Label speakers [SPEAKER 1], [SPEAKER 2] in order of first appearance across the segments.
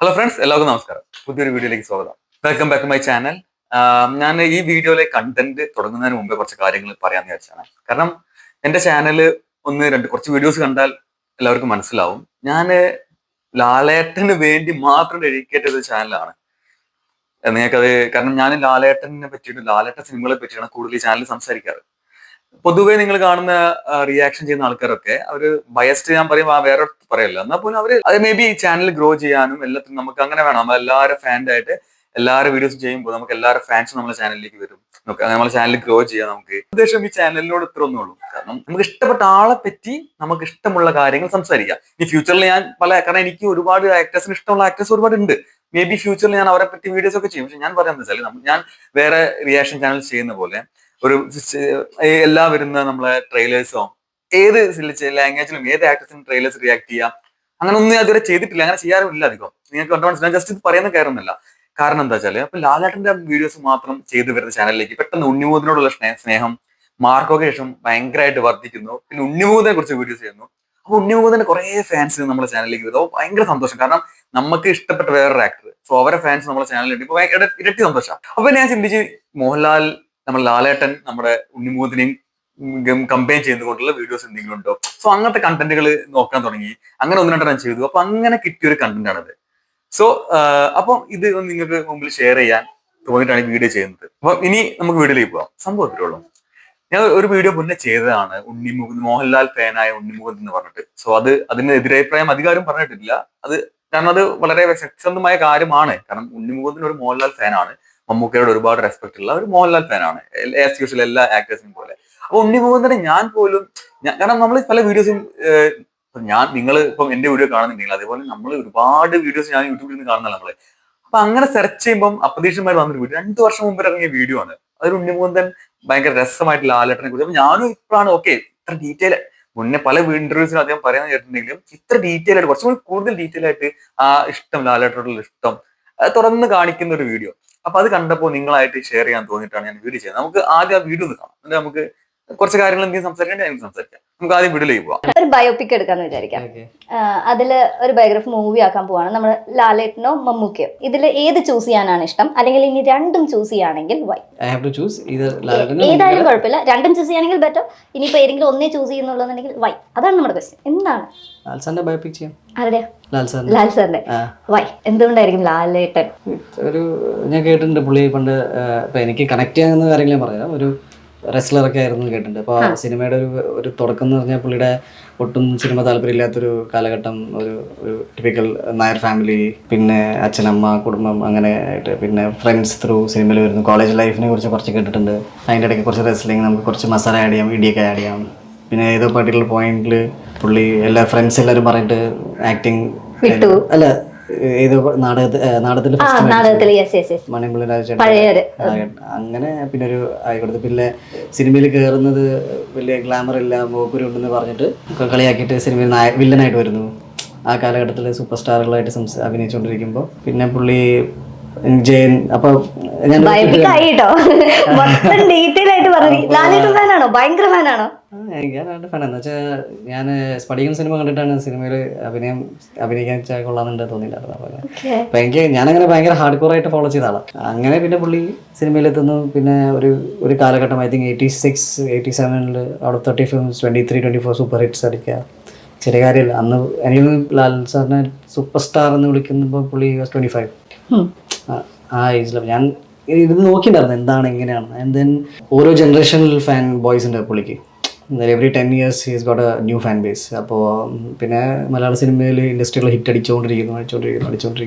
[SPEAKER 1] Hello friends, എല്ലാവർക്കും നമസ്കാരം. പുതിയൊരു വീഡിയോയിലേക്ക് സ്വാഗതം. Welcome back to my channel. ഞാൻ ഈ വീഡിയോയിലെ കണ്ടന്റ് തുടങ്ങുന്നതിന് മുമ്പേ കുറച്ച് കാര്യങ്ങൾ പറയാമെന്ന് വിചാരിച്ചാണ്. കാരണം എന്റെ ചാനൽ കുറച്ച് വീഡിയോസ് കണ്ടാൽ എല്ലാവർക്കും മനസ്സിലാവും. ഞാൻ ലാലേട്ടന് വേണ്ടി മാത്രം ഡെഡിക്കേറ്റ് ചെയ്ത ചാനലാണ്. നിങ്ങൾക്കത് കാരണം ഞാൻ ലാലേട്ടനെ പറ്റിയിട്ട് ലാലേട്ടൻ സിനിമകളെ പറ്റിയാണ് കൂടുതൽ ഈ ചാനൽ സംസാരിക്കാറ്. പൊതുവെ നിങ്ങൾ കാണുന്ന റിയാക്ഷൻ ചെയ്യുന്ന ആൾക്കാരൊക്കെ അവര് ബയസ്ഡ് ഞാൻ പറയും വേറെ പറയല്ല. എന്നാൽ പോലും അവര് അത് മേ ബി ചാനൽ ഗ്രോ ചെയ്യാനും എല്ലാത്തിനും നമുക്ക് അങ്ങനെ വേണം. നമ്മൾ എല്ലാവരും ഫാൻ്റെ ആയിട്ട് എല്ലാവരും വീഡിയോസ് ചെയ്യുമ്പോൾ നമുക്ക് എല്ലാവരും ഫാൻസ് നമ്മുടെ ചാനലിലേക്ക് വരും. നമ്മുടെ ചാനൽ ഗ്രോ ചെയ്യാം. നമുക്ക് ഉദ്ദേശം ഈ ചാനലിനോട് ഇത്ര ഒന്നേ ഉള്ളൂ. കാരണം നമുക്ക് ഇഷ്ടപ്പെട്ട ആളെ പറ്റി നമുക്ക് ഇഷ്ടമുള്ള കാര്യങ്ങൾ സംസാരിക്കാം. ഈ ഫ്യൂച്ചറിൽ ഞാൻ കാരണം എനിക്ക് ഒരുപാട് ആക്ടേഴ്സിന് ഇഷ്ടമുള്ള ആക്ടേഴ്സ് ഒരുപാട് ഉണ്ട്. മേ ബി ഫ്യൂച്ചറിൽ ഞാൻ അവരെ പറ്റി വീഡിയോസ് ഒക്കെ ചെയ്യും. പക്ഷെ ഞാൻ പറയാന്ന് വെച്ചാൽ ഞാൻ വേറെ റിയാക്ഷൻ ചാനൽ ചെയ്യുന്ന പോലെ ഒരു എല്ലാ വരുന്ന നമ്മളെ ട്രെയിലേഴ്സോ ഏത് ലാംഗ്വേജിലും ഏത് ആക്ടേഴ്സിനും ട്രെയിലേഴ്സ് റിയാക്ട് ചെയ്യാം. അങ്ങനെ ഒന്നും ഞാൻ ഇതുവരെ ചെയ്തിട്ടില്ല, അങ്ങനെ ചെയ്യാറുമില്ല അധികം. നിങ്ങൾക്ക് കണ്ടു മനസ്സിലായി. ജസ്റ്റ് ഇത് പറയുന്ന കയറുന്നില്ല. കാരണം എന്താ വെച്ചാല് അപ്പൊ ലാലേട്ടന്റെ വീഡിയോസ് മാത്രം ചെയ്തു വരുന്ന ചാനലിലേക്ക് പെട്ടെന്ന് ഉണ്ണിമൂന്നിനോടുള്ള സ്നേഹം മാർക്കോക്ക് ശേഷം ഭയങ്കരമായിട്ട് വർദ്ധിക്കുന്നു. പിന്നെ ഉണ്ണിമൂന്നിനെ കുറിച്ച് വീഡിയോസ് ചെയ്യുന്നു. അപ്പൊ ഉണ്ണിമൂന്നിന്റെ കുറെ ഫാൻസ് നമ്മുടെ ചാനലിലേക്ക് വരുന്നു. അപ്പോൾ ഭയങ്കര സന്തോഷം. കാരണം നമുക്ക് ഇഷ്ടപ്പെട്ട വേറൊരു ആക്ടർ, സോ അവരെ ഫാൻസ് നമ്മുടെ ചാനലിൽ ഇപ്പൊ ഇരട്ടി സന്തോഷമാണ്. അപ്പൊ ഞാൻ ചിന്തിച്ച് മോഹൻലാൽ നമ്മൾ ലാലേട്ടൻ നമ്മുടെ ഉണ്ണിമൂന്നിനെയും കമ്പയിൻ ചെയ്തുകൊണ്ടുള്ള വീഡിയോസ് എന്തെങ്കിലും ഉണ്ടോ. സോ അങ്ങനത്തെ കണ്ടന്റുകൾ നോക്കാൻ തുടങ്ങി. അങ്ങനെ ഒന്ന് രണ്ടെണ്ണം ചെയ്തു. അപ്പൊ അങ്ങനെ കിട്ടിയൊരു കണ്ടന്റ് ആണത്. സോ അപ്പൊ ഇത് നിങ്ങൾക്ക് മുമ്പിൽ ഷെയർ ചെയ്യാൻ തോന്നിയിട്ടാണ് ഈ വീഡിയോ ചെയ്യുന്നത്. അപ്പൊ ഇനി നമുക്ക് വീഡിയോയിലേക്ക് പോവാം. സംഭവം ഇത്രേ ഉള്ളൂ. ഞാൻ ഒരു വീഡിയോ മുന്നേ ചെയ്തതാണ് മോഹൻലാൽ ഫാനായ ഉണ്ണിമുകുന്ദൻ എന്ന് പറഞ്ഞിട്ട്. സോ അതിന് എതിരഭിപ്രായം അധികാരം പറഞ്ഞിട്ടില്ല. കാരണം അത് വളരെ സത്യസന്ധമായ കാര്യമാണ്. കാരണം ഉണ്ണിമുകുന്ദൻ ഒരു മോഹൻലാൽ ഫാനാണ്. മമ്മൂക്കയോട് ഒരുപാട് റെസ്പെക്ട് ഉള്ള ഒരു മോഹൻലാൽ ഫാനാണ്, ആസ് യൂഷ്വൽ എല്ലാ ആക്ടേഴ്സിനും പോലെ. അപ്പൊ ഉണ്ണിമുകുന്ദനെ ഞാൻ പോലും കാരണം നമ്മൾ പല വീഡിയോസും നിങ്ങൾ ഇപ്പം എന്റെ വീഡിയോ കാണുന്നുണ്ടെങ്കിൽ അതേപോലെ നമ്മൾ ഒരുപാട് വീഡിയോസ് ഞാൻ യൂട്യൂബിൽ നിന്ന് കാണുന്നതാണ് നമ്മള്. അപ്പൊ അങ്ങനെ സെർച്ച് ചെയ്യുമ്പോൾ അപ്രതീക്ഷിതമായി വന്നൊരു വീഡിയോ 2 വർഷം മുമ്പ് ഇറങ്ങിയ വീഡിയോ ആണ്. അതൊരു ഉണ്ണിമുകുന്ദൻ ഭയങ്കര രസമായിട്ട് ലാലേട്ടനെ കുറിച്ച്. അപ്പൊ ഞാനും ഇപ്പോഴാണ് ഇത്ര ഡീറ്റെയിൽ മുന്നേ പല ഇന്റർവ്യൂസിലും അദ്ദേഹം പറയാൻ കേട്ടിട്ടുണ്ടെങ്കിലും ഇത്ര ഡീറ്റെയിൽ ആയിട്ട് കുറച്ചും കൂടി കൂടുതൽ ഡീറ്റെയിൽ ആയിട്ട് ആ ഇഷ്ടം ലാലേട്ടനോടുള്ള ഇഷ്ടം തുറന്ന് കാണിക്കുന്ന ഒരു വീഡിയോ. അപ്പൊ അത് കണ്ടപ്പോൾ നിങ്ങളായിട്ട് ഷെയർ ചെയ്യാൻ തോന്നിയിട്ടാണ് ഞാൻ വീഡിയോ ചെയ്യുന്നത്. നമുക്ക് ആദ്യം ആ വീഡിയോ ഒന്ന് കാണാം. എന്നിട്ട് നമുക്ക് കുറച്ച് കാര്യങ്ങൾ എന്തെങ്കിലും സംസാരിക്കേണ്ടത് എനിക്ക് സംസാരിക്കാം. നമുക്ക് ആദ്യം വീഡിയോയിലേക്ക് പോവാം.
[SPEAKER 2] ഒരു ബയോപിക് എടുക്കാന്ന് വിചാരിക്കാം. അതില് ഒരു ബയോഗ്രഫി മൂവി ആക്കാൻ പോവാണ് നമ്മൾ ലാലേട്ടനോ മമ്മൂക്കയോ. ഇതിൽ ഏത് ചൂസ് ചെയ്യാനാണ് ഇഷ്ടം? അല്ലെങ്കിൽ ഇനി രണ്ടും ചൂസ് ചെയ്യുകയാണെങ്കിൽ വൈ? ഏതായാലും കുഴപ്പമില്ല, രണ്ടും ചൂസ് ചെയ്യുകയാണെങ്കിൽ ബെറ്റർ. ഇനിയിപ്പോ ഏതെങ്കിലും ഒന്നേ ചൂസ് ചെയ്യുന്നുള്ളതെങ്കിൽ വൈ? അതാണ് നമ്മുടെ ക്വസ്റ്റ്യൻ. എന്താണ് ആരുടെ? ലാൽ സാറിന്റെ. വൈ? എന്തുകൊണ്ടായിരിക്കും ലാലേട്ടൻ?
[SPEAKER 3] ഞാൻ കേട്ടിട്ടുണ്ട് പുള്ളി പണ്ട് എനിക്ക് കണക്ട് ചെയ്യാവുന്ന കാര്യങ്ങൾ പറയാം. ഒരു റെസ്ലറൊക്കെ ആയിരുന്നു കേട്ടിട്ടുണ്ട്. അപ്പോൾ സിനിമയുടെ ഒരു തുടക്കം എന്ന് പറഞ്ഞാൽ പുള്ളിയുടെ ഒട്ടും സിനിമ താല്പര്യമില്ലാത്തൊരു കാലഘട്ടം, ഒരു ടിപ്പിക്കൽ നായർ ഫാമിലി, പിന്നെ അച്ഛനമ്മ കുടുംബം അങ്ങനെ ആയിട്ട്, പിന്നെ ഫ്രണ്ട്സ് ത്രൂ സിനിമയിൽ വരുന്നു. കോളേജ് ലൈഫിനെ കുറിച്ച് കുറച്ച് കേട്ടിട്ടുണ്ട്. അതിൻ്റെ ഇടയ്ക്ക് കുറച്ച് റെസ്ലിംഗ്, നമുക്ക് കുറച്ച് മസാല ആഡ് ചെയ്യാം, ഇടിയൊക്കെ ആഡ് ചെയ്യാം. പിന്നെ ഏതോ പർട്ടിക്കുലർ പോയിന്റിൽ പുള്ളി ഫ്രണ്ട്സ് എല്ലാവരും പറഞ്ഞിട്ട് ആക്ടിങ് അല്ല ഏതോ നാടകത്തിൽ മണിമുള്ളി രാജേട്ടൻ അങ്ങനെ പിന്നെ ഒരു ആയിക്കോട്ടെ. പിന്നെ സിനിമയിൽ കയറുന്നത് വലിയ ഗ്ലാമർ ഇല്ല, മോക്കുരി ഉണ്ടെന്ന് പറഞ്ഞിട്ട് കളിയാക്കിയിട്ട് സിനിമയിൽ വില്ലനായിട്ട് വരുന്നു. ആ കാലഘട്ടത്തിൽ സൂപ്പർ സ്റ്റാറുകളായിട്ട് അഭിനയിച്ചുകൊണ്ടിരിക്കുമ്പോൾ പിന്നെ പുള്ളി ജയൻ. അപ്പൊ ഞാൻ ഫാനാന്ന് വെച്ചാൽ ഞാൻ സ്പടികം സിനിമ കണ്ടിട്ടാണ് സിനിമയിൽ അഭിനയിക്കാൻ കൊള്ളാമെന്നുണ്ട് തോന്നിയിട്ടുണ്ടായിരുന്നു. അപ്പൊ ഞാനങ്ങനെ ഭയങ്കര ഹാർഡ് കോർ ആയിട്ട് ഫോളോ ചെയ്ത ആളാണ്. അങ്ങനെ പിന്നെ പുള്ളി സിനിമയിലെത്തുന്നു. പിന്നെ ഒരു കാലഘട്ടം I think 86, 87 out of 30 films 23, 24 super hits അടിക്കുക ചെറിയ കാര്യമല്ല. അന്ന് എനിക്ക് ലാൽ സാറിനെ സൂപ്പർ സ്റ്റാർ എന്ന് വിളിക്കുമ്പോൾ പുള്ളി 25 ആ ഏജിൽ ഞാൻ ഇത് നോക്കിയിട്ടുണ്ടായിരുന്നു എന്താണ് എങ്ങനെയാണ്. ആൻഡ് ദെൻ ഓരോ ജനറേഷണൽ ഫാൻ ബോയ്സ് ഉണ്ട് പുള്ളിക്ക്. Every 10 years he's got a new fan base. അപ്പോൾ പിന്നെ മലയാള സിനിമയിൽ ഇൻഡസ്ട്രിയിൽ ഹിറ്റ് അടിച്ചുകൊണ്ടിരിക്കുന്നു.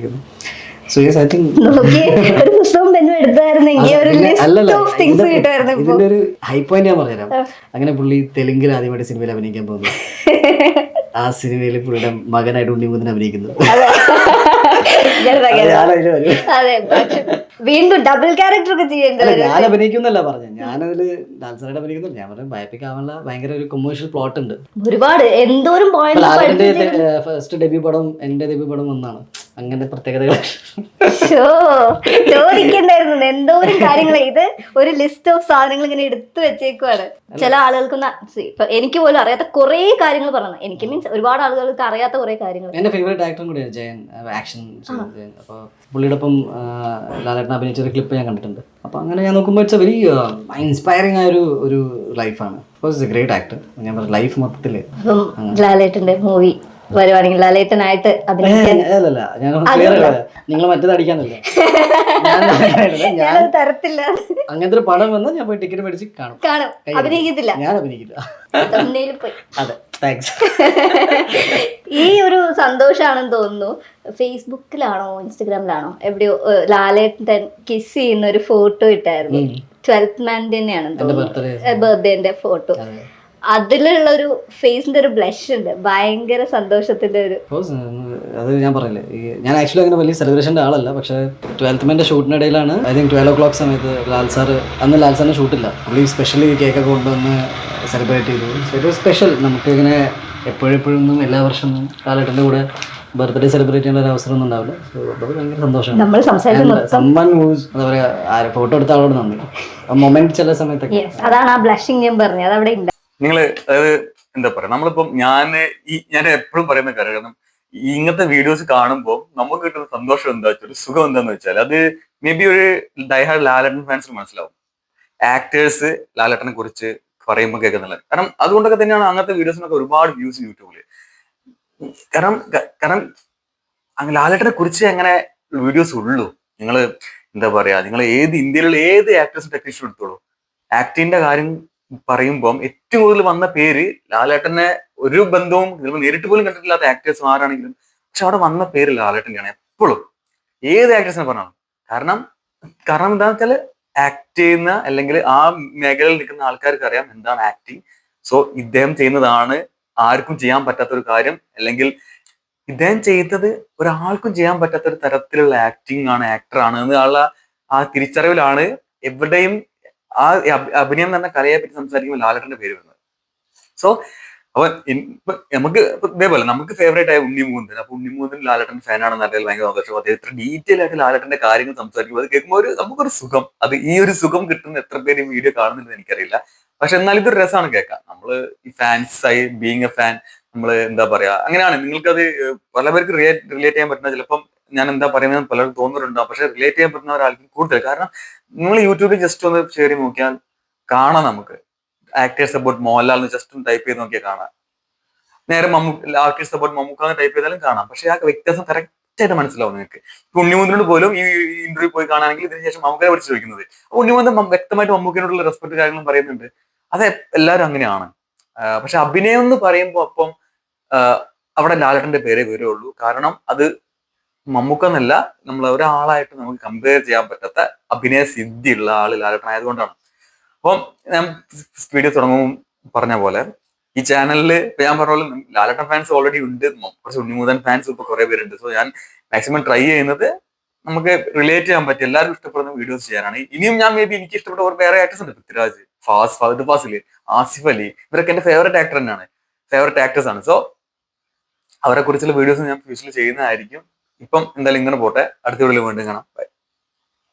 [SPEAKER 3] സോ യെസ് ഐ തിങ്ക് ഇതിന്റെ ഒരു ഹൈ പോയിന്റ് ഞാൻ പറഞ്ഞുതരാം. അങ്ങനെ പുള്ളി തെലുങ്കിൽ ആദ്യമായിട്ട് സിനിമയിൽ അഭിനയിക്കാൻ പോകുന്നു. ആ സിനിമയിൽ പുള്ളിയുടെ മകനായിട്ട് ഉണ്ണിമുകുന്ദൻ അഭിനയിക്കുന്നു.
[SPEAKER 2] വീണ്ടും ഡബിൾ ക്യാരക്ടർ ഒക്കെ ചെയ്യേണ്ടത്.
[SPEAKER 3] ഞാൻ അഭിനയിക്കുന്നല്ല പറഞ്ഞു, ഞാനതില് ഡാൻസറായിട്ട് അഭിനയിക്കുന്നില്ല. ഞാൻ പറഞ്ഞു ബയോപിക് ആവാനുള്ള ഭയങ്കര ഒരു കൊമേഴ്ഷ്യൽ പ്ലോട്ട് ഉണ്ട്.
[SPEAKER 2] ഒരുപാട് എന്തോരം
[SPEAKER 3] ഫസ്റ്റ് ഡെബ്യൂ പടം എന്റെ ഡെബ്യൂ പടം ഒന്നാണ്. അങ്ങനത്തെ പ്രത്യേകതകൾ.
[SPEAKER 2] ചോദിക്കണ്ടായിരുന്നു എന്തോരം കാര്യങ്ങൾ. ഇത് ഒരു ലിസ്റ്റ് ഓഫ് സാധനങ്ങൾ ഇങ്ങനെ എടുത്തു വെച്ചേക്കുവാണ്. ചില ആളുകൾക്കൊന്നും ഇപ്പൊ എനിക്ക് പോലും അറിയാത്ത കുറെ കാര്യങ്ങൾ പറഞ്ഞു. എനിക്ക് മീൻസ് ഒരുപാട് ആളുകൾക്ക് അറിയാത്ത കുറെ കാര്യങ്ങൾ.
[SPEAKER 3] എന്റെ ഫേവറേറ്റ് ആക്ടറും കൂടിയാണ് ജയൻ, ആക്ഷൻ ജയൻ. അപ്പോൾ പുള്ളിയുടെ ഒപ്പം ലാലേട്ടൻ അഭിനയിച്ച ഒരു ക്ലിപ്പ് ഞാൻ കണ്ടിട്ടുണ്ട്. അപ്പോൾ അങ്ങനെ ഞാൻ നോക്കുമ്പോൾ ഇറ്റ്സ് എ വെരി ഇൻസ്പയറിംഗ് ആയ ഒരു ലൈഫാണ്. It's A great actor. ഞാൻ പറഞ്ഞ ലൈഫ് മൊത്തത്തിൽ
[SPEAKER 2] അപ്പം ലാലേട്ടന്റെ മൂവി വരുവാണെങ്കിൽ ലാലേട്ടനായിട്ട് അഭിനയിക്കാൻ
[SPEAKER 3] അല്ലല്ല, ഞാൻ നിങ്ങൾ മറ്റേത് അടിക്കാനല്ലേ, ഞാൻ
[SPEAKER 2] തരത്തില്ല.
[SPEAKER 3] അങ്ങനത്തെ ഒരു പടം വന്നാൽ ഞാൻ പോയി ടിക്കറ്റ് മേടിച്ച് കാണും.
[SPEAKER 2] അഭിനയിക്കത്തില്ല,
[SPEAKER 3] ഞാൻ അഭിനയിക്കില്ല.
[SPEAKER 2] പോയി.
[SPEAKER 3] അതെ, താങ്ക്സ്.
[SPEAKER 2] ഈ ഒരു സന്തോഷാണെന്ന് തോന്നുന്നു. ഫേസ്ബുക്കിലാണോ ഇൻസ്റ്റഗ്രാമിലാണോ എവിടെയോ ലാലേട്ടൻ കിസ് ചെയ്യുന്ന ഒരു ഫോട്ടോ ഇട്ടായിരുന്നു. 12th man തന്നെയാണെന്ന് തോന്നുന്നു, ബർത്ത്ഡേന്റെ ഫോട്ടോ. അതിലുള്ള ഒരു ഫേസിന്റെ ഒരു ബ്ലഷ് ഉണ്ട്, ഭയങ്കര സന്തോഷത്തിന്റെ ഒരു.
[SPEAKER 3] അത് ഞാൻ പറയില്ലേ, ഞാൻ ആക്ച്വലി അങ്ങനെ വലിയ സെലിബ്രേഷൻ്റെ ആളല്ല. പക്ഷേ 12th man ഷൂട്ടിനിടയിലാണ്, I think 12 o'clock സമയത്ത് ലാൽ സാറിന് ഷൂട്ടില്ല. പുള്ളി സ്പെഷ്യലി കേക്കൊക്കെ കൊണ്ടുവന്ന് സെലിബ്രേറ്റ് ചെയ്തു. ഒരു സ്പെഷ്യൽ, നമുക്കിങ്ങനെ എപ്പോഴെപ്പോഴൊന്നും എല്ലാ വർഷവും ലാലേട്ടൻ്റെ കൂടെ ബർത്ത്ഡേ സെലിബ്രേറ്റ് ചെയ്യേണ്ട ഒരു അവസരം ഒന്നും ഉണ്ടാവില്ല. സോ അത് ഭയങ്കര സന്തോഷമാണ്. സമ്മാൻ മൂവ്സ് എന്താ പറയുക, ഫോട്ടോ എടുത്ത ആളോട് നന്ദി. ആ മൊമെന്റ് ചില സമയത്തൊക്കെ
[SPEAKER 2] അതാണ് ആ ബ്ലഷിങ് ഞാൻ പറഞ്ഞത്, അത് അവിടെ ഉണ്ട്.
[SPEAKER 1] നിങ്ങള് അതായത് എന്താ പറയാ, നമ്മളിപ്പം ഞാൻ എപ്പോഴും പറയുന്ന കാര്യം, കാരണം ഇങ്ങനത്തെ വീഡിയോസ് കാണുമ്പോൾ നമുക്ക് കിട്ടുന്ന സന്തോഷം എന്താ വെച്ചാൽ, ഒരു സുഖം എന്താന്ന് വെച്ചാൽ, അത് മേ ബി ഒരു ഡൈഹാർഡ് ലാലേട്ടൻ ഫാൻസിന് മനസ്സിലാവും. ആക്ടേഴ്സ് ലാലേട്ടനെ കുറിച്ച് പറയുമ്പോൾ കേൾക്കുന്നില്ല. കാരണം അതുകൊണ്ടൊക്കെ തന്നെയാണ് അങ്ങനത്തെ വീഡിയോസിനൊക്കെ ഒരുപാട് വ്യൂസ് യൂട്യൂബില്. കാരണം ലാലേട്ടനെ കുറിച്ച് അങ്ങനെ വീഡിയോസ് ഉള്ളൂ. നിങ്ങൾ എന്താ പറയാ, നിങ്ങൾ ഇന്ത്യയിലുള്ള ഏത് ആക്ടേഴ്സും ടെക്നീഷ്യൻ എടുത്തോളൂ, ആക്ടിങ്ങിന്റെ കാര്യം പറയുമ്പോൾ ഏറ്റവും കൂടുതൽ വന്ന പേര് ലാലേട്ടനെ. ഒരു ബന്ധവും ചിലപ്പോൾ നേരിട്ട് പോലും കണ്ടിട്ടില്ലാത്ത ആക്ടേഴ്സ് ആരാണെങ്കിലും, പക്ഷെ അവിടെ വന്ന പേര് ലാലേട്ടൻ്റെയാണ് എപ്പോഴും, ഏത് ആക്ടേഴ്സിനെ പറഞ്ഞാലും. കാരണം എന്താണെന്ന് വെച്ചാൽ, ആക്ട് ചെയ്യുന്ന അല്ലെങ്കിൽ ആ മേഖലയിൽ നിൽക്കുന്ന ആൾക്കാർക്ക് അറിയാം എന്താണ് ആക്ടിങ്. സോ ഇദ്ദേഹം ചെയ്യുന്നതാണ് ആർക്കും ചെയ്യാൻ പറ്റാത്ത ഒരു കാര്യം, അല്ലെങ്കിൽ ഇദ്ദേഹം ചെയ്തത് ഒരാൾക്കും ചെയ്യാൻ പറ്റാത്ത ഒരു തരത്തിലുള്ള ആക്ടിങ് ആണ്, ആക്ടറാണ് എന്നുള്ള ആ തിരിച്ചറിവിലാണ് എവിടെയും ആ അഭിനയം എന്ന കലയെ പറ്റി സംസാരിക്കുമ്പോൾ ലാലേട്ടന്റെ പേര് വരുന്നത്. സോ അപ്പൊ നമുക്ക് ഇതേപോലെ നമുക്ക് ഫേവറേറ്റ് ആയ ഉണ്ണിമുകുന്ദൻ. അപ്പൊ ഉണ്ണിമുകുന്ദൻ ലാലേട്ടന്റെ ഫാനാണെന്ന് അറിയാൻ ഭയങ്കര സന്തോഷം. അദ്ദേഹം ഇത്ര ഡീറ്റെയിൽ ആയിട്ട് ലാലേട്ടന്റെ കാര്യങ്ങൾ സംസാരിക്കുമ്പോൾ അത് കേൾക്കുമ്പോൾ നമുക്കൊരു സുഖം. അത് ഈ ഒരു സുഖം കിട്ടുന്ന എത്ര പേര് വീഡിയോ കാണുന്നുണ്ടെന്ന് എനിക്കറിയില്ല. പക്ഷെ എന്നാലും ഇതൊരു രസമാണ് കേൾക്കാൻ. നമ്മള് ഈ ഫാൻസായി ബീങ് എ ഫാൻ, നമ്മള് എന്താ പറയാ, അങ്ങനെയാണ്. നിങ്ങൾക്കത് പല പേർക്ക് റിലേറ്റ് ചെയ്യാൻ പറ്റുന്ന, ചിലപ്പം ഞാൻ എന്താ പറയുന്നത് പലരും തോന്നുന്നുണ്ടാവും, പക്ഷെ റിലേറ്റ് ചെയ്യാൻ പറ്റുന്ന ഒരാൾക്കും കൂടുതൽ. കാരണം നിങ്ങൾ യൂട്യൂബിൽ ജസ്റ്റ് ഒന്ന് ഷെയർ ചെയ്ത് നോക്കിയാൽ കാണാം, നമുക്ക് ആക്ടേഴ്സ് അബൌട്ട് മോഹൻലാൽ എന്ന് ജസ്റ്റ് ഒന്ന് ടൈപ്പ് ചെയ്ത് നോക്കിയാൽ കാണാം. നേരെ ആക്ടേഴ്സ് അബൌട്ട് മമ്മൂക്ക ടൈപ്പ് ചെയ്താലും കാണാം. പക്ഷെ ആ വ്യത്യാസം കറക്റ്റ് ആയിട്ട് മനസ്സിലാവും നിങ്ങൾക്ക്. ഇപ്പൊ ഉണ്ണിമുകുന്ദനോട് പോലും ഈ ഇന്റർവ്യൂ പോയി കാണാണെങ്കിൽ ഇതിന് ശേഷം മമ്മൂക്കയെ വിളിച്ച് ചോദിക്കുന്നത്, ഉണ്ണിമുകുന്ദൻ വ്യക്തമായിട്ട് മമ്മൂക്കിനോടുള്ള റെസ്പെക്ട് കാര്യങ്ങളും പറയുന്നുണ്ട്. അത് എല്ലാവരും അങ്ങനെയാണ്. പക്ഷെ അഭിനയം എന്ന് പറയുമ്പോൾ അപ്പം അവിടെ ലാലേട്ടന്റെ പേരേ വരുള്ളൂ. കാരണം അത് മമ്മൂക്ക എന്നല്ല, നമ്മൾ ഒരാളായിട്ട് നമുക്ക് കമ്പയർ ചെയ്യാൻ പറ്റാത്ത അഭിനയ സിദ്ധിയുള്ള ആള് ലാലേട്ടൻ ആയതുകൊണ്ടാണ്. അപ്പം ഞാൻ വീഡിയോ തുടങ്ങുമ്പോൾ പറഞ്ഞ പോലെ ഈ ചാനലിൽ ഞാൻ പറഞ്ഞ പോലെ ലാലേട്ടൻ ഫാൻസ് ഓൾറെഡി ഉണ്ട്, കുറച്ച് ഉണ്ണിമുകുന്ദൻ ഫാൻസ് ഇപ്പൊ കുറെ പേരുണ്ട്. സോ ഞാൻ മാക്സിമം ട്രൈ ചെയ്യുന്നത് നമുക്ക് റിലേറ്റ് ചെയ്യാൻ പറ്റും, എല്ലാവർക്കും ഇഷ്ടപ്പെടുന്ന വീഡിയോസ് ചെയ്യാനാണ്. ഇനിയും ഞാൻ മേ ബി എനിക്ക് ഇഷ്ടപ്പെട്ട വേറെ ആക്ടേഴ്സ് ഉണ്ട്, പൃഥ്വിരാജ്, ഫഹദ് ഫാസിൽ, ആസിഫ് അലി, ഇവരൊക്കെ എന്റെ ഫേവറേറ്റ് ആക്ടർ തന്നെയാണ്, ഫേവറേറ്റ് ആക്ടേഴ്സ് ആണ്. സോ അവരെ കുറിച്ചുള്ള വീഡിയോസ് ഞാൻ ഫ്യൂച്ചറിൽ ചെയ്യുന്നതായിരിക്കും. ഇപ്പം എന്തായാലും ഇങ്ങനെ പോട്ടെ, അടുത്ത വീഡിയോയിൽ വീണ്ടും കാണാം. ബൈ.